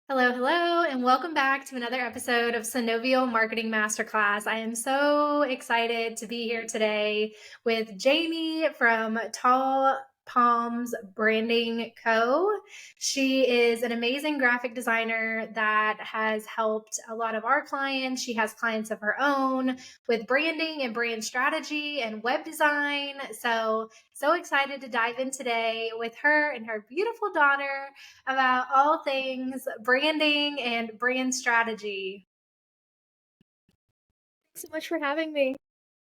Hello, hello, and welcome back to another episode of Synovio Marketing Masterclass. I am so excited to be here today with Jaime from Tall Palms Branding Co. She is an amazing graphic designer that has helped a lot of our clients. She has clients of her own with branding and brand strategy and web design. So excited to dive in today with her and her beautiful daughter about all things branding and brand strategy. So much for having me.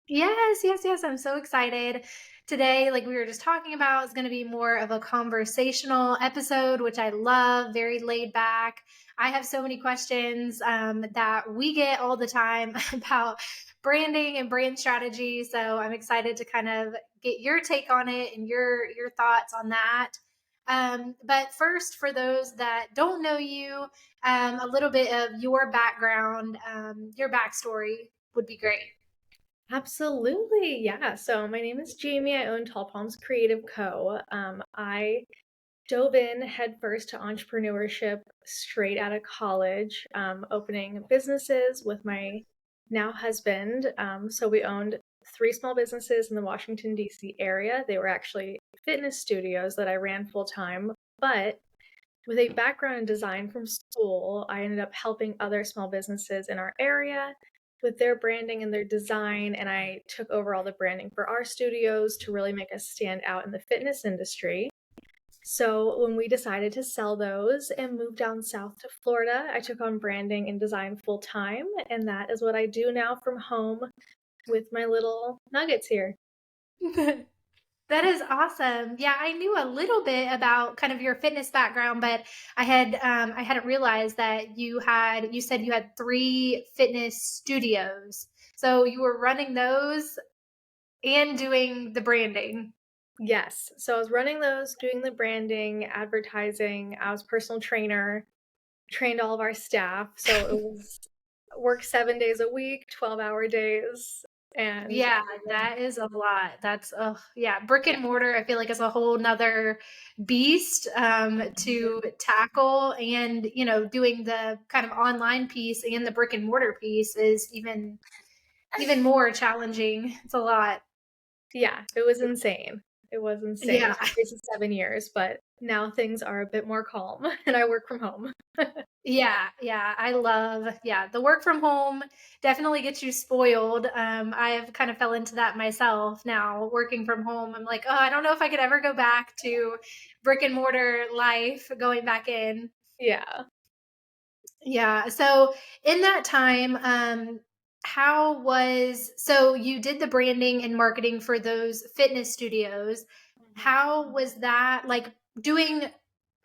Yes, yes, yes. I'm so excited. Today, like we were just talking about, is going to be more of a conversational episode, which I love, very laid back. I have so many questions that we get all the time about branding and brand strategy. So I'm excited to kind of get your take on it and your thoughts on that. But first, for those that don't know you, a little bit of your background, your backstory would be great. Absolutely. Yeah. So my name is Jamie. I own Tall Palms Creative Co. I dove in headfirst to entrepreneurship straight out of college, opening businesses with my now husband. So we owned three small businesses in the Washington, D.C. area. They were actually fitness studios that I ran full time. But with a background in design from school, I ended up helping other small businesses in our area with their branding and their design. And I took over all the branding for our studios to really make us stand out in the fitness industry. So when we decided to sell those and move down south to Florida, I took on branding and design full time. And that is what I do now from home with my little nuggets here. That is awesome. Yeah, I knew a little bit about kind of your fitness background, but I hadn't realized that you said you had three fitness studios. So you were running those and doing the branding. Yes. So I was running those, doing the branding, advertising. I was personal trainer, trained all of our staff. So it was work 7 days a week, 12-hour days. And Yeah, that is a lot. That's yeah, brick yeah. and mortar, I feel like is a whole nother beast to tackle. And, doing the kind of online piece and the brick and mortar piece is even more challenging. It's a lot. Yeah, it was insane. It was insane. It Yeah. was crazy 7 years, but now things are a bit more calm and I work from home. Yeah, yeah. Yeah, the work from home definitely gets you spoiled. I have kind of fell into that myself now, working from home. I'm like, oh, I don't know if I could ever go back to brick and mortar life going back in. Yeah. Yeah. So in that time, so you did the branding and marketing for those fitness studios. How was that like doing,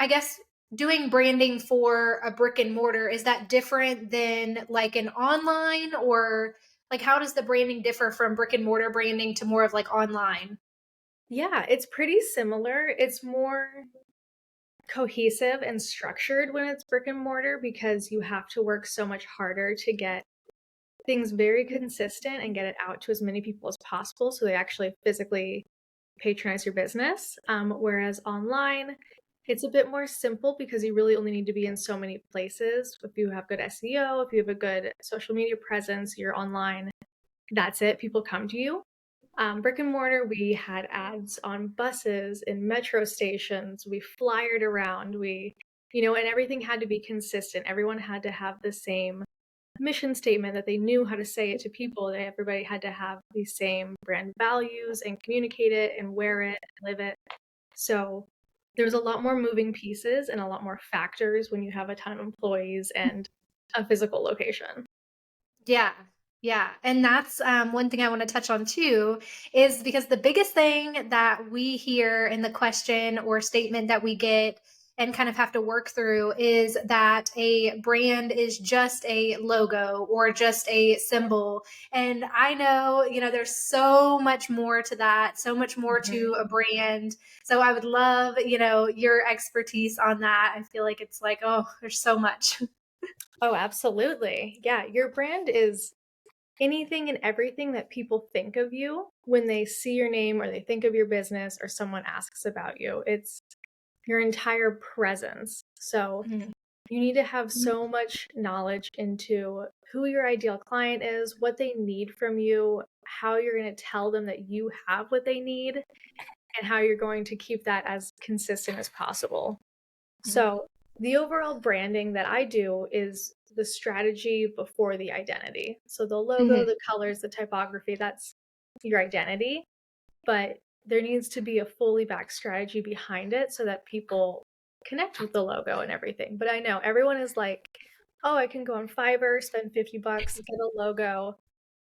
I guess, doing branding for a brick and mortar? Is that different than like an online, or like how does the branding differ from brick and mortar branding to more of like online? Yeah, it's pretty similar. It's more cohesive and structured when it's brick and mortar because you have to work so much harder to get things very consistent and get it out to as many people as possible so they actually physically patronize your business. Whereas online, it's a bit more simple because you really only need to be in so many places. If you have good SEO, if you have a good social media presence, you're online, that's it. People come to you. Brick and mortar, we had ads on buses and metro stations. We flyered around. And everything had to be consistent. Everyone had to have the same mission statement that they knew how to say it to people. Everybody had to have the same brand values and communicate it and wear it and live it. So there's a lot more moving pieces and a lot more factors when you have a ton of employees and a physical location. Yeah. Yeah. And that's one thing I want to touch on too, is because the biggest thing that we hear in the question or statement that we get and kind of have to work through is that a brand is just a logo or just a symbol. And I know, there's so much more to that, so much more Mhm. to a brand. So I would love, your expertise on that. I feel like it's like, oh, there's so much. Oh, absolutely. Yeah, your brand is anything and everything that people think of you when they see your name or they think of your business or someone asks about you. It's your entire presence. So You need to have so much knowledge into who your ideal client is, what they need from you, how you're going to tell them that you have what they need, and how you're going to keep that as consistent as possible. Mhm. So, the overall branding that I do is the strategy before the identity. So, the logo, Mhm. the colors, the typography, that's your identity. But there needs to be a fully backed strategy behind it so that people connect with the logo and everything. But I know everyone is like, oh, I can go on Fiverr, spend $50, get a logo,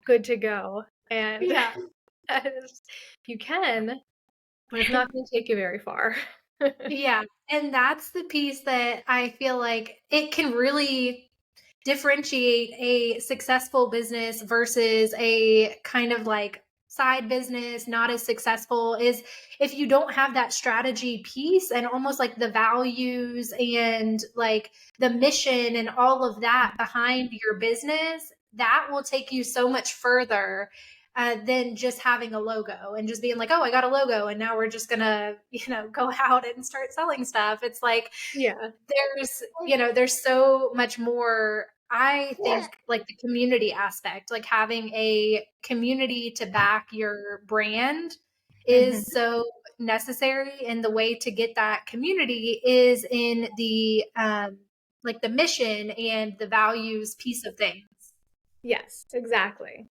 good to go. And Yeah. that is, you can, but it's not going to take you very far. Yeah, and that's the piece that I feel like it can really differentiate a successful business versus a kind of like side business not as successful is if you don't have that strategy piece and almost like the values and like the mission and all of that behind your business, that will take you so much further than just having a logo and just being like, oh, I got a logo and now we're just gonna, go out and start selling stuff. It's like Yeah. there's so much more. I think like the community aspect, like having a community to back your brand Hmm. is so necessary. And the way to get that community is in the like the mission and the values piece of things. Yes, exactly.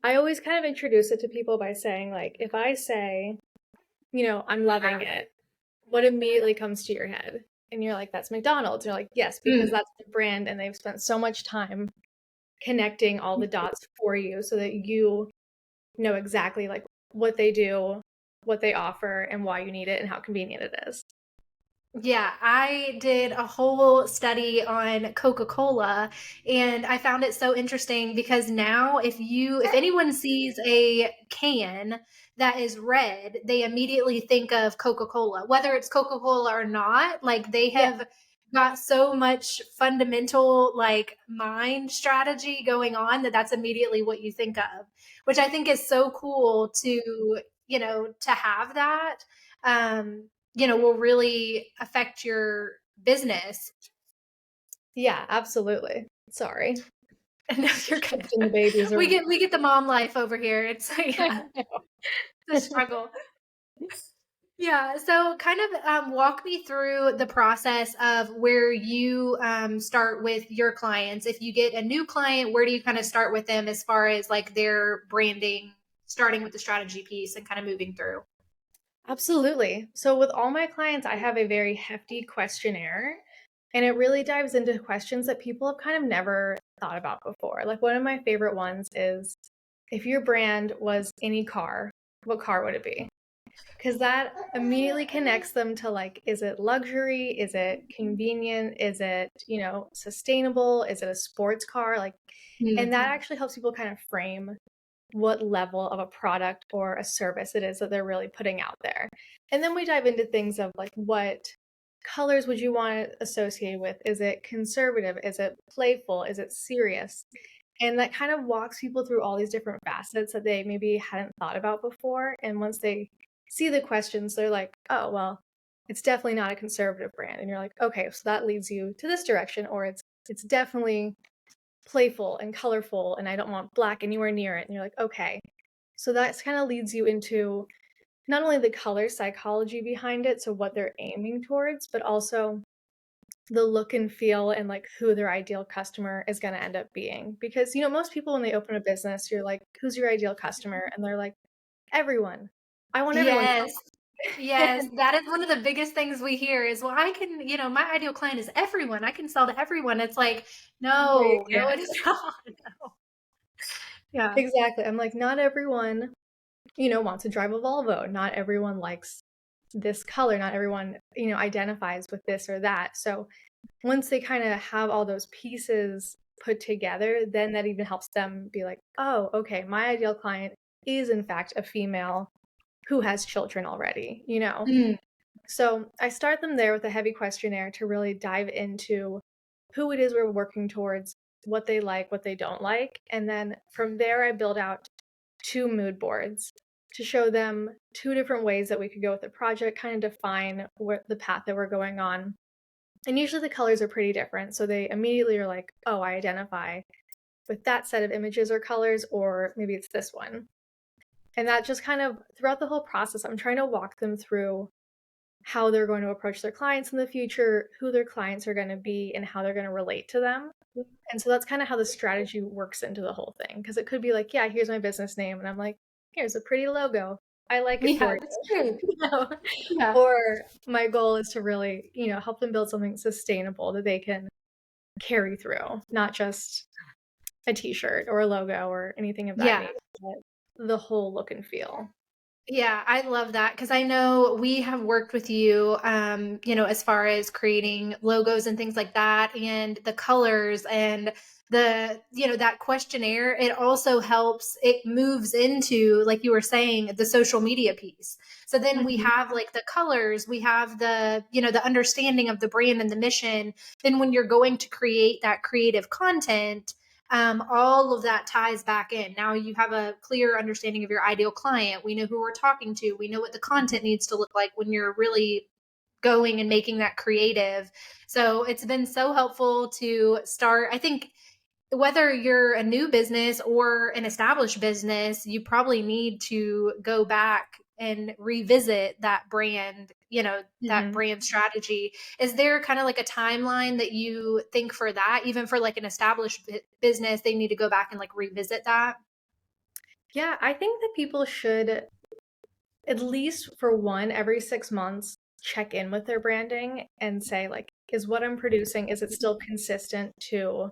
I always kind of introduce it to people by saying, like, if I say, I'm loving it, what immediately comes to your head? And you're like, that's McDonald's. You're like, yes, because Mm. that's the brand and they've spent so much time connecting all the dots for you so that you know exactly like what they do, what they offer, and why you need it and how convenient it is. Yeah, I did a whole study on Coca-Cola and I found it so interesting because now if anyone sees a can that is red, they immediately think of Coca-Cola. Whether it's Coca-Cola or not, like they Yeah. have got so much fundamental like mind strategy going on that that's immediately what you think of, which I think is so cool to have that. Um will really affect your business. Yeah, absolutely. Sorry. No, you're good. Shifting the babies We around. get the mom life over here. It's yeah, the struggle. Yeah. So kind of walk me through the process of where you start with your clients. If you get a new client, where do you kind of start with them as far as like their branding, starting with the strategy piece and kind of moving through? Absolutely. So, with all my clients, I have a very hefty questionnaire, and it really dives into questions that people have kind of never thought about before. Like, one of my favorite ones is if your brand was any car, what car would it be? Because that immediately connects them to like, is it luxury? Is it convenient? Is it, sustainable? Is it a sports car? Like, and Mm. that actually helps people kind of frame what level of a product or a service it is that they're really putting out there. And then we dive into things of like, what colors would you want it associated with? Is it conservative? Is it playful? Is it serious? And that kind of walks people through all these different facets that they maybe hadn't thought about before. And once they see the questions, they're like, oh, well, it's definitely not a conservative brand. And you're like, okay, so that leads you to this direction, or it's definitely playful and colorful and I don't want black anywhere near it. And you're like, okay. So that's kind of leads you into not only the color psychology behind it, so what they're aiming towards, but also the look and feel and like who their ideal customer is going to end up being. Because, most people when they open a business, you're like, who's your ideal customer? And they're like, everyone. I want everyone Yes. to Yes, that is one of the biggest things we hear is, well, I can, my ideal client is everyone. I can sell to everyone. It's like, No, you no, no, can't. it is not. No. Yeah. Exactly. I'm like, not everyone, wants to drive a Volvo. Not everyone likes this color. Not everyone, identifies with this or that. So once they kind of have all those pieces put together, then that even helps them be like, oh, okay, my ideal client is in fact a female who has children already. Mm. So I start them there with a heavy questionnaire to really dive into who it is we're working towards, what they like, what they don't like. And then from there, I build out two mood boards to show them two different ways that we could go with the project, kind of define what the path that we're going on. And usually the colors are pretty different. So they immediately are like, oh, I identify with that set of images or colors, or maybe it's this one. And that just kind of throughout the whole process, I'm trying to walk them through how they're going to approach their clients in the future, who their clients are going to be, and how they're going to relate to them. And so that's kind of how the strategy works into the whole thing. Because it could be like, yeah, here's my business name. And I'm like, here's a pretty logo. I like it for Yeah, you. that's true. Yeah. Or my goal is to really, help them build something sustainable that they can carry through, not just a t-shirt or a logo or anything of that Yeah. nature, but the whole look and feel. Yeah, I love that because I know we have worked with you, as far as creating logos and things like that, and the colors and that questionnaire. It also helps, it moves into, like you were saying, the social media piece. So then we Mhm. have like the colors, we have the understanding of the brand and the mission. Then when you're going to create that creative content, all of that ties back in. Now you have a clear understanding of your ideal client. We know who we're talking to. We know what the content needs to look like when you're really going and making that creative. So it's been so helpful to start. I think whether you're a new business or an established business, you probably need to go back and revisit that brand, that Mhm. brand strategy. Is there kind of like a timeline that you think for that? Even for like an established business, they need to go back and like revisit that? Yeah, I think that people should, at least for one, every 6 months, check in with their branding and say, like, is what I'm producing, is it still consistent to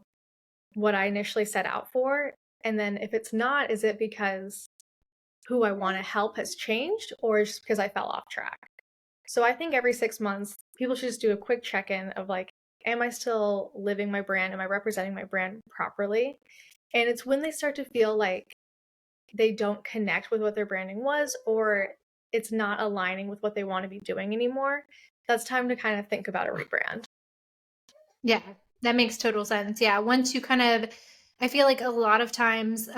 what I initially set out for? And then if it's not, is it because who I want to help has changed, or just because I fell off track? So I think every 6 months, people should just do a quick check-in of like, am I still living my brand? Am I representing my brand properly? And it's when they start to feel like they don't connect with what their branding was, or it's not aligning with what they want to be doing anymore, that's time to kind of think about a rebrand. Yeah, that makes total sense. Yeah, once you kind of, I feel like a lot of times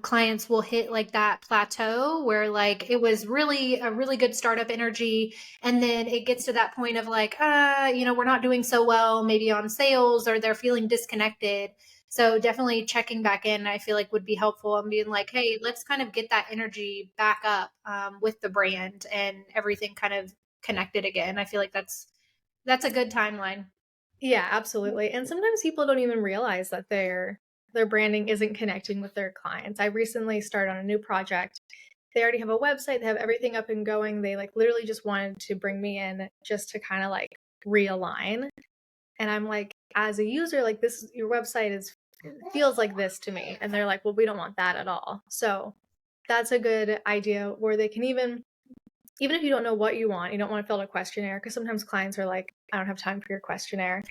clients will hit like that plateau where like it was really a really good startup energy, and then it gets to that point of like, we're not doing so well, maybe on sales, or they're feeling disconnected. So definitely checking back in, I feel like would be helpful, and being like, hey, let's kind of get that energy back up with the brand and everything kind of connected again. I feel like that's a good timeline. Yeah, absolutely. And sometimes people don't even realize that their branding isn't connecting with their clients. I recently started on a new project. They already have a website, they have everything up and going. They like literally just wanted to bring me in just to kind of like realign. And I'm like, as a user, like this your website is feels like this to me. And they're like, well, we don't want that at all. So that's a good idea where they can even if you don't know what you want, you don't want to fill out a questionnaire because sometimes clients are like, I don't have time for your questionnaire.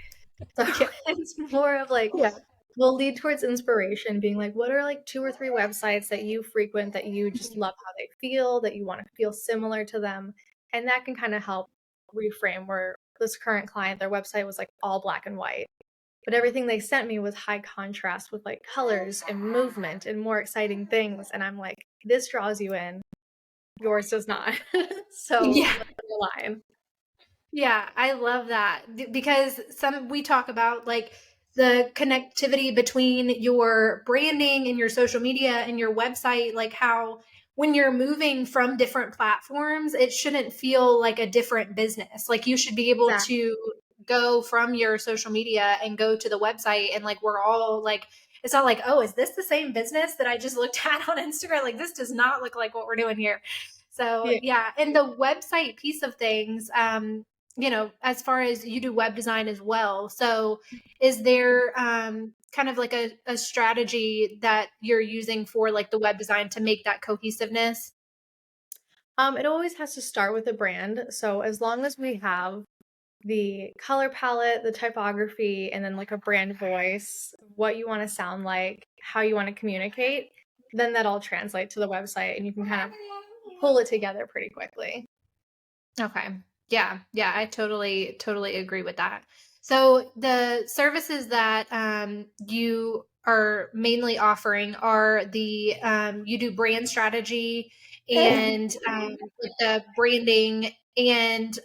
So Yeah. it's more of like, Yeah. will lead towards inspiration, being like, what are like two or three websites that you frequent that you just love how they feel, that you want to feel similar to them? And that can kind of help reframe where this current client, their website was like all black and white. But everything they sent me was high contrast with like colors and movement and more exciting things. And I'm like, this draws you in, yours does not. So Yeah. let's align. Yeah, I love that because we talk about like the connectivity between your branding and your social media and your website, like how when you're moving from different platforms, it shouldn't feel like a different business. Like you should be able Exactly. to go from your social media and go to the website, and like we're all like, it's not like, oh, is this the same business that I just looked at on Instagram? Like this does not look like what we're doing here. So Yeah. yeah, and the website piece of things, as far as you do web design as well. So is there kind of like a strategy that you're using for like the web design to make that cohesiveness? It always has to start with a brand. So as long as we have the color palette, the typography, and then like a brand voice, what you want to sound like, how you want to communicate, then that all translate to the website and you can kind of pull it together pretty quickly. Okay. Yeah. Yeah. I totally agree with that. So the services that you are mainly offering are you do brand strategy and like the branding and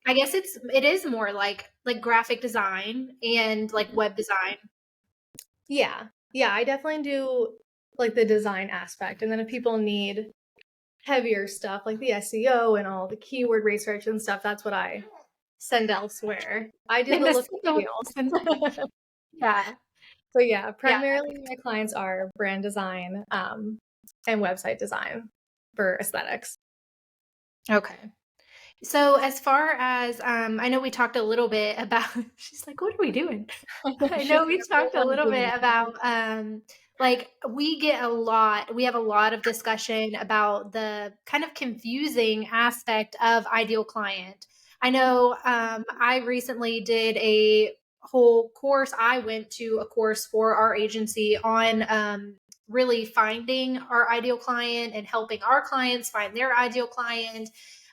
I guess it is more like graphic design and like web design. Yeah. Yeah, I definitely do like the design aspect. And then if people need heavier stuff like the SEO and all the keyword research and stuff, that's what I send elsewhere. I do And the this look is and feel. yeah. So yeah, Yeah. primarily my clients are brand design and website design for aesthetics. Okay. So as far as I know we talked a little bit about she's like, what are we doing? I She's know like, we I'm no talked a longer little doing bit it. about like we have a lot of discussion about the kind of confusing aspect of ideal client. I know I recently did a whole course. I went to a course for our agency on really finding our ideal client and helping our clients find their ideal client.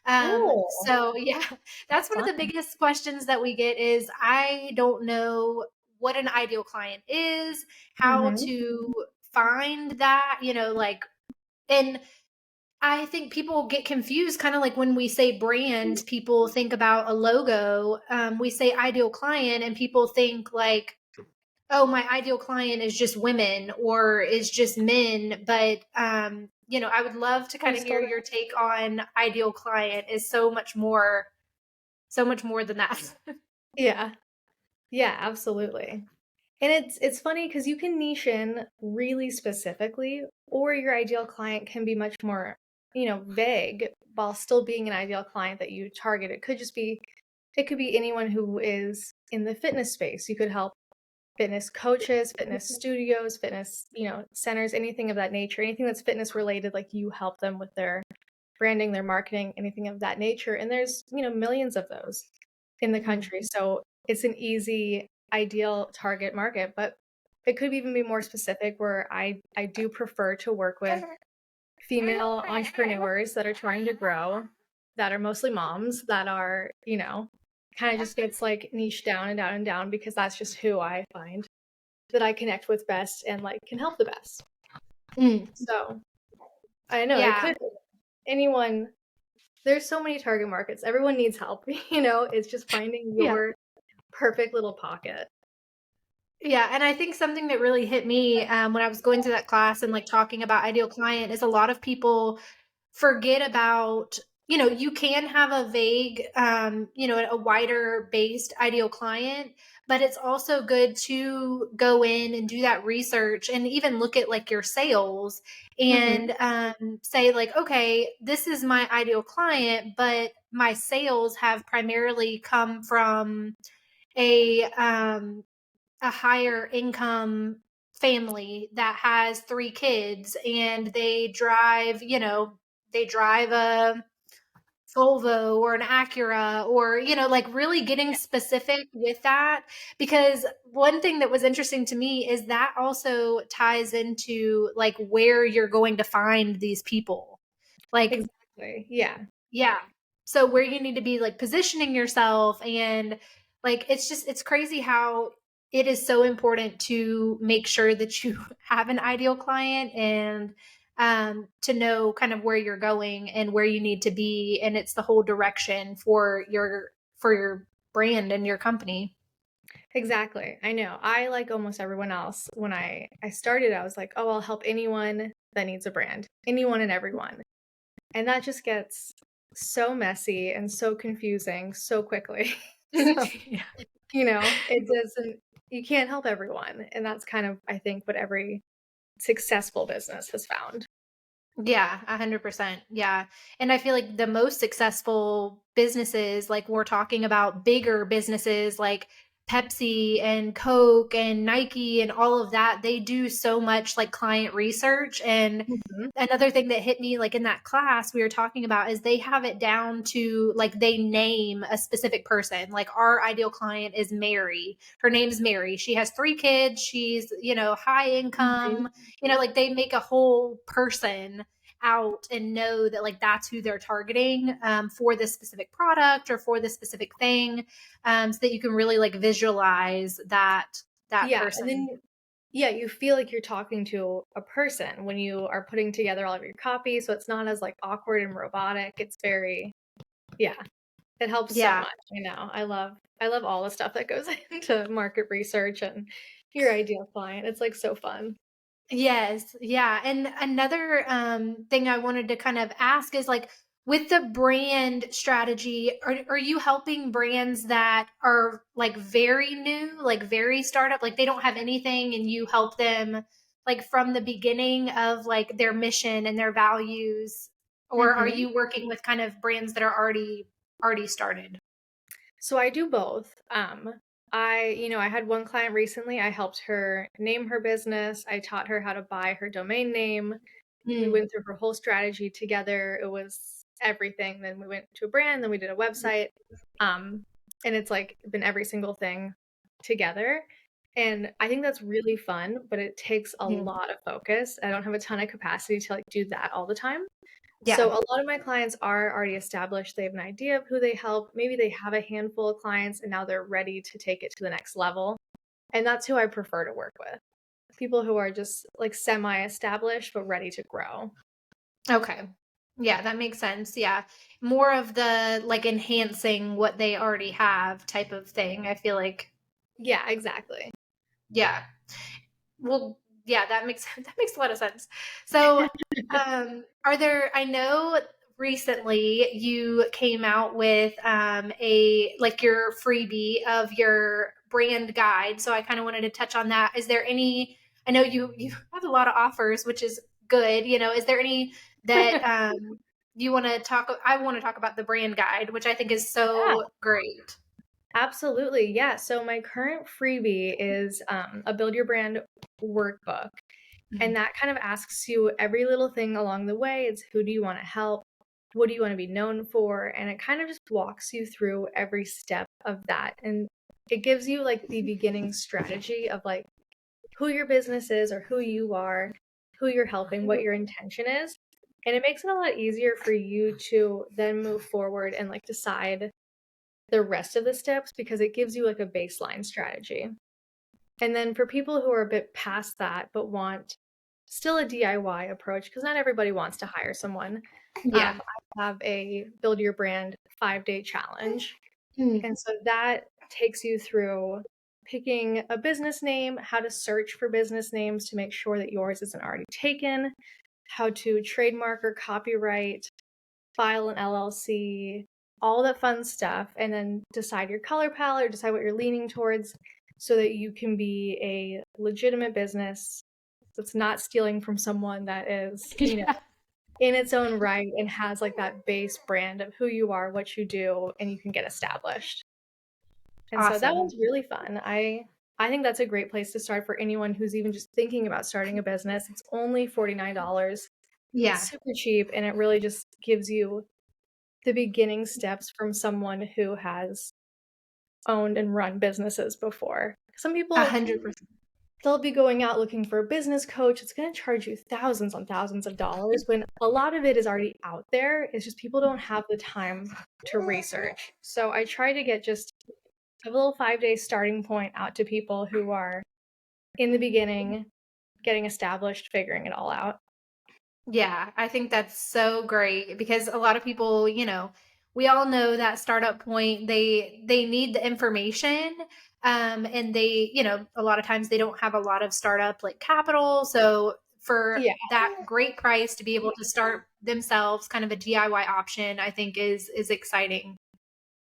Oh, So yeah, that's one of fun. the biggest questions that we get is I don't know what an ideal client is, how Hmm. to find that, like, and I think people get confused kind of like when we say brand, people think about a logo. We say ideal client, and people think like, oh, my ideal client is just women or is just men. But, I would love to I'm kind of still hear your take on ideal client is so much more than that. there. Yeah. Yeah, absolutely. And it's funny because you can niche in really specifically, or your ideal client can be much more, vague while still being an ideal client that you target. It could be anyone who is in the fitness space. You could help fitness coaches, fitness studios, fitness, centers, anything of that nature, anything that's fitness related, like you help them with their branding, their marketing, anything of that nature. And there's, millions of those in the Mhm. country. So it's an easy, ideal target market, but it could even be more specific where I do prefer to work with female entrepreneurs that are trying to grow, that are mostly moms, that are, kind of just gets like niche down and down and down because that's just who I find that I connect with best and like can help the best. Mm. So I know it Yeah. could anyone there's so many target markets. Everyone needs help, it's just finding Yeah. your perfect little pocket. Yeah, and I think something that really hit me when I was going through that class and like talking about ideal client is a lot of people forget about, you can have a vague, a wider based ideal client, but it's also good to go in and do that research and even look at like your sales Hmm. and say like, okay, this is my ideal client, but my sales have primarily come from a um, a higher income family that has 3 kids and they drive a Volvo or an Acura or, like really getting specific with that. Because one thing that was interesting to me is that also ties into like where you're going to find these people. Like, Exactly. Yeah. yeah. So where you need to be like positioning yourself and like it's crazy how it is so important to make sure that you have an ideal client and to know kind of where you're going and where you need to be and it's the whole direction for your brand and your company. Exactly. I know. I like almost everyone else. When I started, I was like, "Oh, I'll help anyone that needs a brand. Anyone and everyone." And that just gets so messy and so confusing so quickly. So, Yeah. it doesn't you can't help everyone. And that's kind of I think what every successful business has found. Yeah, 100%. Yeah. And I feel like the most successful businesses, like we're talking about bigger businesses like Pepsi and Coke and Nike and all of that, they do so much like client research. And Mhm. another thing that hit me like in that class we were talking about is they have it down to like they name a specific person. Like our ideal client is Mary. Her name's Mary. She has 3 kids. She's, high Mhm. income, like they make a whole person out and know that like that's who they're targeting for this specific product or for this specific thing so that you can really like visualize that Yeah, and person. then yeah, you feel like you're talking to a person when you are putting together all of your copy, so it's not as like awkward and robotic. It's very yeah. It helps so Yeah. much. I know. I love all the stuff that goes into market research and your ideal client. It's like so fun. Yes, yeah, and another, thing I wanted to kind of ask is, like, with the brand strategy, are you helping brands that are, like, very new, like, very startup, like, they don't have anything and you help them, like, from the beginning of, like, their mission and their values? Or are Mhm. you working with kind of brands that are already started? So I do both. I had one client recently. I helped her name her business. I taught her how to buy her domain name. We Mm, went through her whole strategy together. It was everything. Then we went to a brand, then we did a website. Um, and it's like been every single thing together. And I think that's really fun, but it takes a mhm. lot of focus. I don't have a ton of capacity to like do that all the time. So Yeah, a lot of my clients are already established. They have an idea of who they help. Maybe they have a handful of clients and now they're ready to take it to the next level. And that's who I prefer to work with. People who are just like semi-established but ready to grow. okay. Yeah, that makes sense, yeah. More of the, like, enhancing what they already have type of thing, I feel like. Yeah, exactly. Yeah. Well, yeah, that makes that makes a lot of sense. So, are there I know recently you came out with, a like, your freebie of your brand guide, so I kinda wanted to touch on that. Is there any I know you have a lot of offers, which is good, is there any that, you wanna talk I wanna talk about the brand guide, which I think is Yeah, so great. absolutely. Yeah. So my current freebie is a build your brand workbook. And Mhm. that kind of asks you every little thing along the way. It's who do you want to help? What do you want to be known for? And it kind of just walks you through every step of that. And it gives you like the beginning strategy of like who your business is or who you are, who you're helping, what your intention is. And it makes it a lot easier for you to then move forward and like decide the rest of the steps because it gives you like a baseline strategy. And then for people who are a bit past that but want still a DIY approach, because not everybody wants to hire someone, Yeah. I have a build your brand 5-day challenge. Mm. And so that takes you through picking a business name, how to search for business names to make sure that yours isn't already taken, how to trademark or copyright, file an LLC, all that fun stuff, and then decide your color palette, or decide what you're leaning towards so that you can be a legitimate business that's not stealing from someone that is, Yeah. in its own right and has like that base brand of who you are, what you do, and you can get established. And so that Awesome. one's really fun. I think that's a great place to start for anyone who's even just thinking about starting a business. It's only $49. It's Yeah. super cheap and it really just gives you the beginning steps from someone who has owned and run businesses before. Some people, 100%. they'll be going out looking for a business coach. It's going to charge you thousands on thousands of dollars when a lot of it is already out there. It's just people don't have the time to research. So I try to get just a little 5-day starting point out to people who are in the beginning, getting established, figuring it all out. Yeah, I think that's so great because a lot of people, we all know that startup point, they need the information, and they, a lot of times they don't have a lot of startup like capital. So for Yeah. that great price to be able to start themselves, kind of a DIY option, I think is exciting.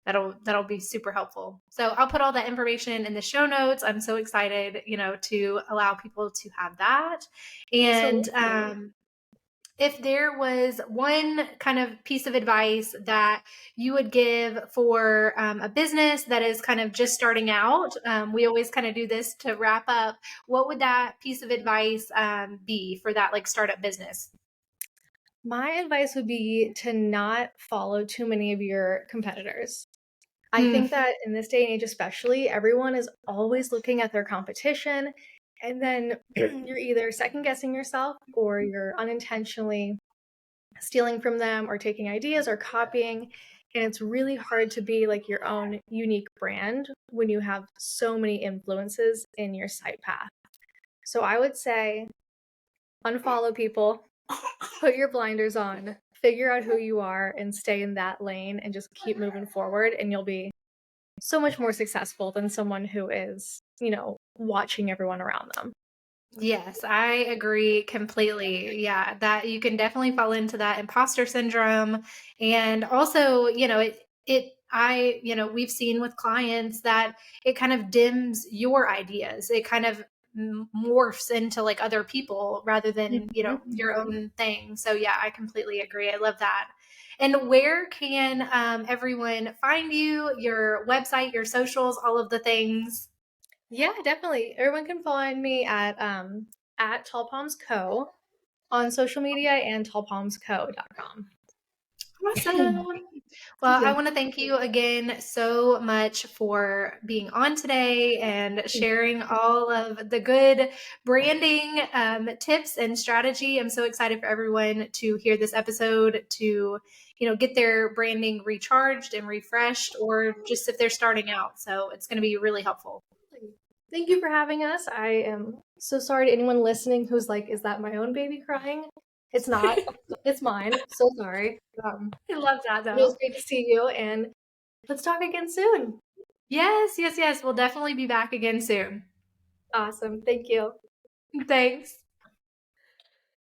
That'll be super helpful. So I'll put all that information in the show notes. I'm so excited, to allow people to have that. And Absolutely. if there was one kind of piece of advice that you would give for a business that is kind of just starting out, we always kind of do this to wrap up. What would that piece of advice be for that like startup business? My advice would be to not follow too many of your competitors. I Mm, think that in this day and age, especially, everyone is always looking at their competition. And then you're either second guessing yourself or you're unintentionally stealing from them or taking ideas or copying. And it's really hard to be like your own unique brand when you have so many influences in your site path. So I would say unfollow people, put your blinders on, figure out who you are and stay in that lane and just keep moving forward, and you'll be so much more successful than someone who is, watching everyone around them. Yes, I agree completely. Yeah, that you can definitely fall into that imposter syndrome. And also, we've seen with clients that it kind of dims your ideas. It kind of morphs into like other people rather than, Mhm. your own thing. So, yeah, I completely agree. I love that. And where can everyone find you, your website, your socials, all of the things? Yeah, definitely. Everyone can find me at Tall Palms Co. on social media and tallpalmsco.com. Awesome. Thank Well, I you. want to thank you again so much for being on today and Thank you. sharing all of the good branding tips and strategy. I'm so excited for everyone to hear this episode to, get their branding recharged and refreshed, or just if they're starting out. So it's going to be really helpful. Thank you for having us. I am so sorry to anyone listening who's like, is that my own baby crying? It's not. It's mine. So sorry. I love that It was though. great to see you, and let's talk again soon. Yes, yes, yes. We'll definitely be back again soon. Awesome. Thank you. Thanks.